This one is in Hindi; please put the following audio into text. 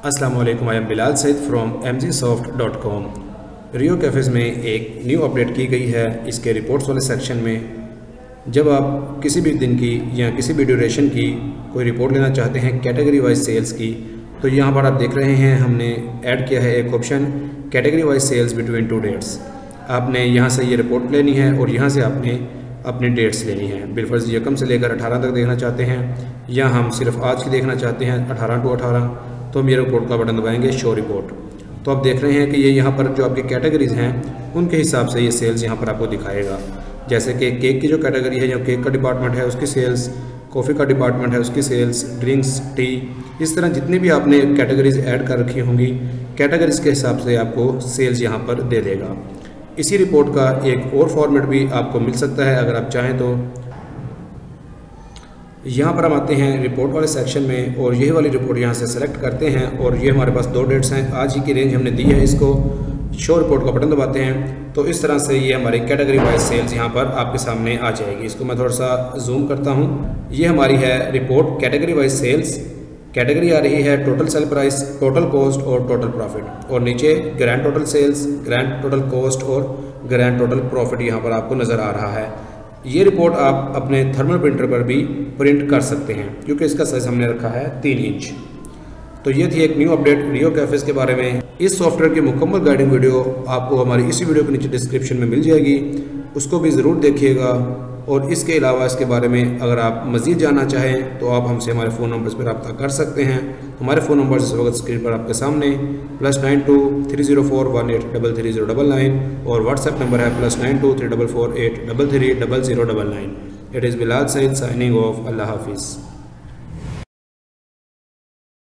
अस्सलाम वालेकुम, I am Bilal Saeed from mgsoft.com। Rio cafes में एक न्यू अपडेट की गई है। इसके रिपोर्ट्स वाले सेक्शन में जब आप किसी भी दिन की या किसी भी ड्यूरेशन की कोई रिपोर्ट लेना चाहते हैं कैटेगरी वाइज सेल्स की, तो यहाँ पर आप देख रहे हैं हमने ऐड किया है एक option category wise sales between two dates. आपने यहाँ से ये रिपोर्ट लेनी है और यहाँ से आपने अपनी डेट्स लेनी है। बिलफर्ज यकम से लेकर 18 तक देखना चाहते हैं या हम सिर्फ आज की देखना चाहते हैं 18 to 18, तो हम ये रिपोर्ट का बटन दबाएंगे शो रिपोर्ट। तो आप देख रहे हैं कि ये यहाँ पर जो आपकी कैटेगरीज़ हैं उनके हिसाब से ये सेल्स यहाँ पर आपको दिखाएगा। जैसे कि केक की जो कैटेगरी है, जो केक का डिपार्टमेंट है उसकी सेल्स, कॉफ़ी का डिपार्टमेंट है उसकी सेल्स, ड्रिंक्स, टी, इस तरह जितनी भी आपने कैटेगरीज ऐड कर रखी होंगी कैटेगरीज के हिसाब से आपको सेल्स यहाँ पर दे देगा। इसी रिपोर्ट का एक और फॉर्मेट भी आपको मिल सकता है अगर आप चाहें तो। यहाँ पर हम आते हैं रिपोर्ट वाले सेक्शन में और यही वाली रिपोर्ट यहाँ से सेलेक्ट करते हैं और ये हमारे पास 2 डेट्स हैं, आज ही की रेंज हमने दी है। इसको शो रिपोर्ट का बटन दबाते हैं तो इस तरह से ये हमारी कैटेगरी वाइज सेल्स यहाँ पर आपके सामने आ जाएगी। इसको मैं थोड़ा सा जूम करता हूँ। ये हमारी है report category wise sales. Category आ रही है total sale price, total cost और टोटल प्रॉफिट, और नीचे grand total sales, grand total cost और ग्रैंड टोटल प्रॉफिट यहाँ पर आपको नज़र आ रहा है। ये रिपोर्ट आप अपने थर्मल प्रिंटर पर भी प्रिंट कर सकते हैं क्योंकि इसका साइज हमने रखा है 3 इंच। तो ये थी एक न्यू अपडेट रियो कैफ़ेज़ के बारे में। इस सॉफ्टवेयर की मुकम्मल गाइडिंग वीडियो आपको हमारी इसी वीडियो के नीचे डिस्क्रिप्शन में मिल जाएगी, उसको भी ज़रूर देखिएगा। और इसके अलावा इसके बारे में अगर आप मज़ीद जानना चाहें तो आप हमसे हमारे फ़ोन नंबर्स पर रब्ता कर सकते हैं। हमारे फ़ोन नंबर इस वक्त स्क्रीन पर आपके सामने +92 304 1833 और व्हाट्सएप नंबर है +92 344 833 0099। It is Bilal Saeed signing off. Allah हाफिज़।